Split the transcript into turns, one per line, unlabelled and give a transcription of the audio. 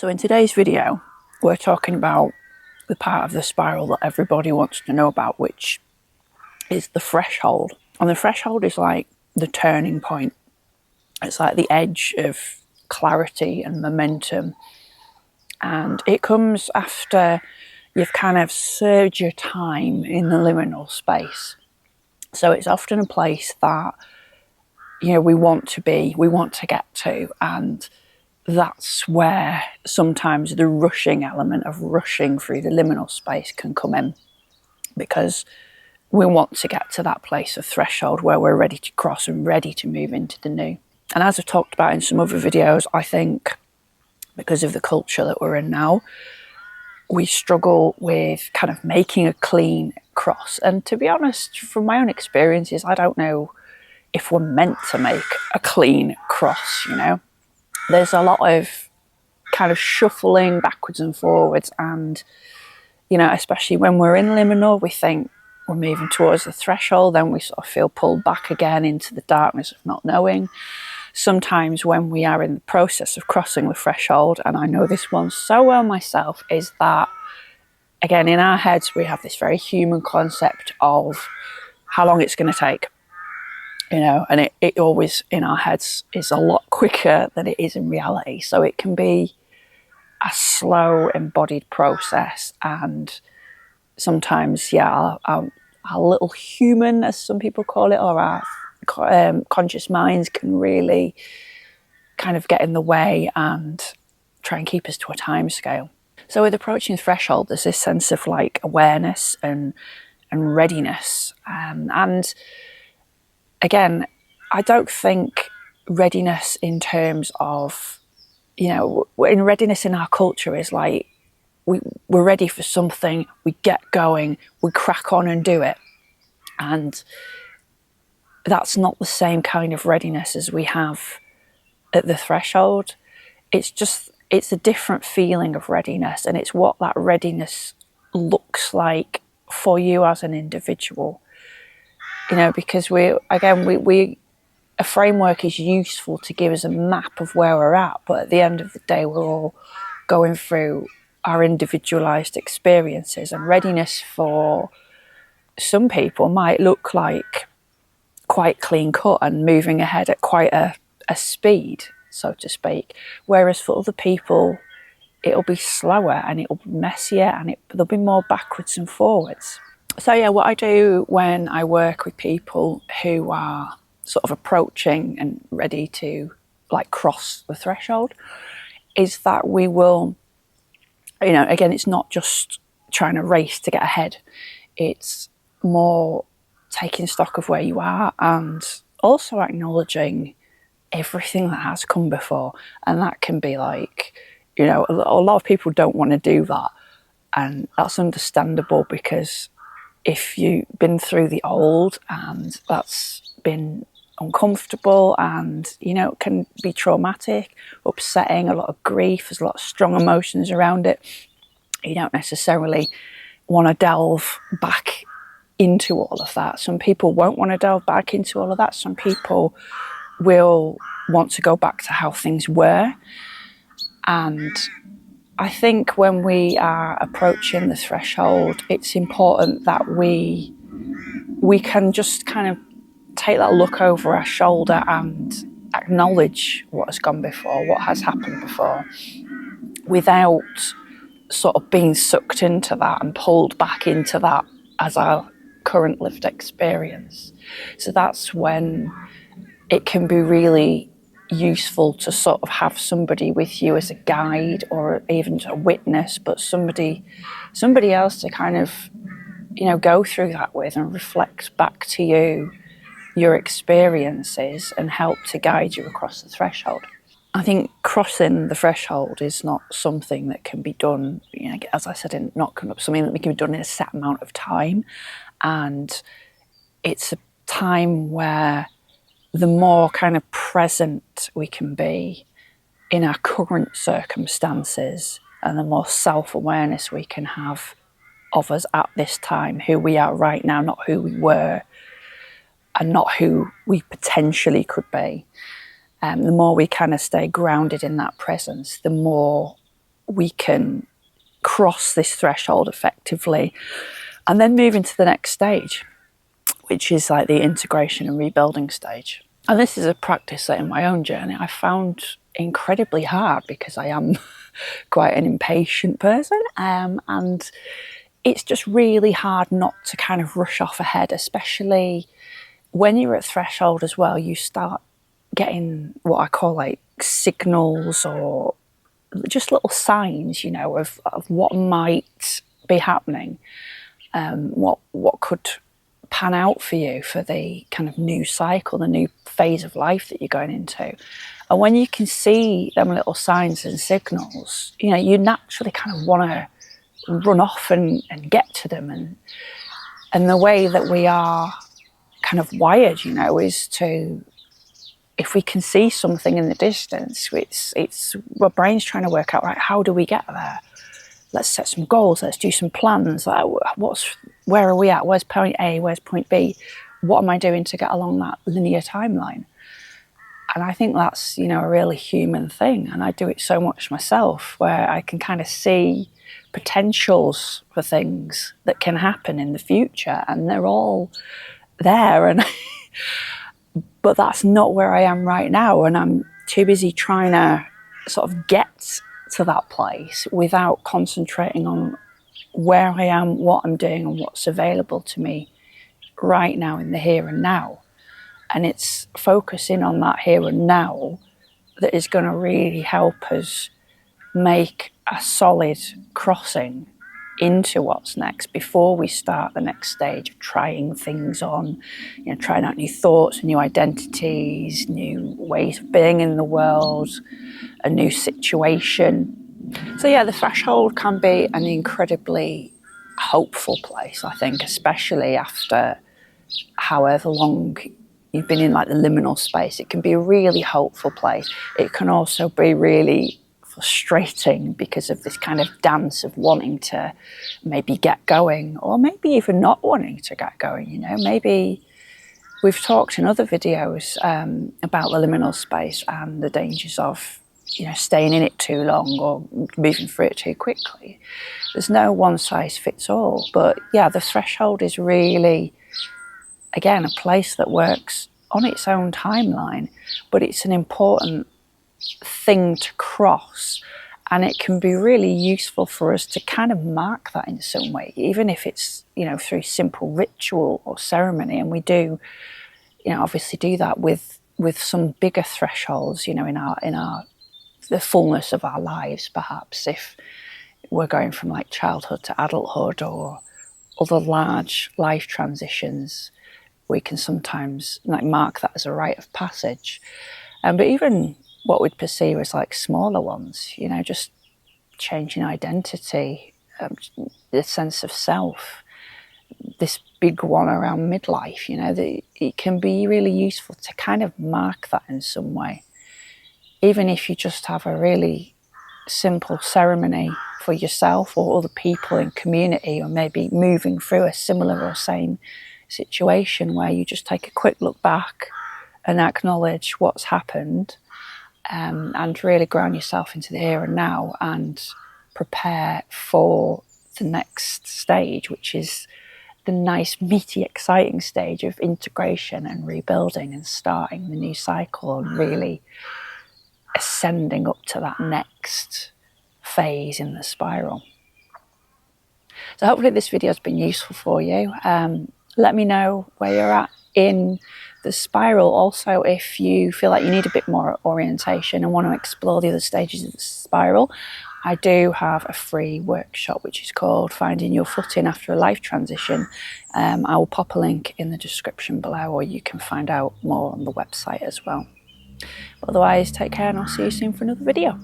So in today's video, we're talking about the part of the spiral that everybody wants to know about, which is the threshold. And the threshold is like the turning point. It's like the edge of clarity and momentum. And it comes after you've kind of served your time in the liminal space. So it's often a place that, we want to be, we want to get to, and that's where sometimes the rushing element of rushing through the liminal space can come in, because we want to get to that place of threshold where we're ready to cross and ready to move into the new. And as I've talked about in some other videos, I think because of the culture that we're in now, we struggle with kind of making a clean cross. And to be honest, from my own experiences, I don't know if we're meant to make a clean cross, There's a lot of kind of shuffling backwards and forwards, and, especially when we're in liminal, we think we're moving towards the threshold, then we sort of feel pulled back again into the darkness of not knowing. Sometimes when we are in the process of crossing the threshold, and I know this one so well myself, is that, again, in our heads, we have this very human concept of how long it's going to take. And it always in our heads is a lot quicker than it is in reality. So it can be a slow embodied process, and sometimes, our little human, as some people call it, or our conscious minds can really kind of get in the way and try and keep us to a time scale. So with approaching threshold, there's this sense of like awareness and readiness, and again, I don't think readiness in terms of, in readiness in our culture is like we're ready for something, we get going, we crack on and do it. And that's not the same kind of readiness as we have at the threshold. It's a different feeling of readiness, and it's what that readiness looks like for you as an individual. Because a framework is useful to give us a map of where we're at, but at the end of the day, we're all going through our individualized experiences, and readiness for some people might look like quite clean cut and moving ahead at quite a speed, so to speak, whereas for other people it'll be slower and it'll be messier, and there'll be more backwards and forwards. So what I do when I work with people who are sort of approaching and ready to like cross the threshold is that we will, again, it's not just trying to race to get ahead. It's more taking stock of where you are and also acknowledging everything that has come before. And that can be like, a lot of people don't want to do that. And that's understandable, because if you've been through the old and that's been uncomfortable and, it can be traumatic, upsetting, a lot of grief, there's a lot of strong emotions around it. You don't necessarily want to delve back into all of that. Some people won't want to delve back into all of that. Some people will want to go back to how things were. And I think when we are approaching the threshold, it's important that we can just kind of take that look over our shoulder and acknowledge what has gone before, what has happened before, without sort of being sucked into that and pulled back into that as our current lived experience. So that's when it can be really useful to sort of have somebody with you as a guide, or even a witness, but somebody else to kind of, go through that with and reflect back to you your experiences and help to guide you across the threshold. I think crossing the threshold is not something that can be done, as I said, something that can be done in a set amount of time. And it's a time where the more kind of present we can be in our current circumstances, and the more self-awareness we can have of us at this time, who we are right now, not who we were, and not who we potentially could be. The more we kind of stay grounded in that presence, the more we can cross this threshold effectively and then move into the next stage, which is like the integration and rebuilding stage. And this is a practice that in my own journey I found incredibly hard because I am quite an impatient person, and it's just really hard not to kind of rush off ahead, especially when you're at threshold as well. You start getting what I call like signals or just little signs, you know, of what might be happening, what could pan out for you for the kind of new cycle, the new phase of life that you're going into. And when you can see them little signs and signals, you know, you naturally kind of want to run off and get to them. And the way that we are kind of wired, you know, is to, if we can see something in the distance, it's our brain's trying to work out, right, how do we get there? Let's set some goals, let's do some plans. Like, where are we at? Where's point A? Where's point B? What am I doing to get along that linear timeline? And I think that's, you know, a really human thing. And I do it so much myself, where I can kind of see potentials for things that can happen in the future, and they're all there. And but that's not where I am right now, and I'm too busy trying to sort of get to that place without concentrating on where I am, what I'm doing, and what's available to me right now in the here and now. And it's focusing on that here and now that is going to really help us make a solid crossing into what's next before we start the next stage of trying things on, you know, trying out new thoughts, new identities, new ways of being in the world, a new situation. So yeah, the threshold can be an incredibly hopeful place, I think, especially after however long you've been in like the liminal space. It can be a really hopeful place. It can also be really frustrating because of this kind of dance of wanting to maybe get going, or maybe even not wanting to get going. You know, maybe we've talked in other videos about the liminal space and the dangers of, you know, staying in it too long or moving through it too quickly. There's no one size fits all, but yeah, the threshold is really, again, a place that works on its own timeline, but it's an important thing to cross, and it can be really useful for us to kind of mark that in some way, even if it's, you know, through simple ritual or ceremony. And we do, you know, obviously do that with some bigger thresholds, you know, in our the fullness of our lives. Perhaps if we're going from like childhood to adulthood or other large life transitions, we can sometimes like mark that as a rite of passage. But even what we'd perceive as like smaller ones, you know, just changing identity, the sense of self, this big one around midlife, you know, it can be really useful to kind of mark that in some way. Even if you just have a really simple ceremony for yourself or other people in community, or maybe moving through a similar or same situation, where you just take a quick look back and acknowledge what's happened, and really ground yourself into the here and now and prepare for the next stage, which is the nice, meaty, exciting stage of integration and rebuilding and starting the new cycle and really ascending up to that next phase in the spiral. So hopefully this video has been useful for you. Let me know where you're at in the spiral. Also, if you feel like you need a bit more orientation and want to explore the other stages of the spiral, I do have a free workshop which is called Finding Your Footing After a Life Transition. I will pop a link in the description below, or you can find out more on the website as well. Otherwise, take care and I'll see you soon for another video.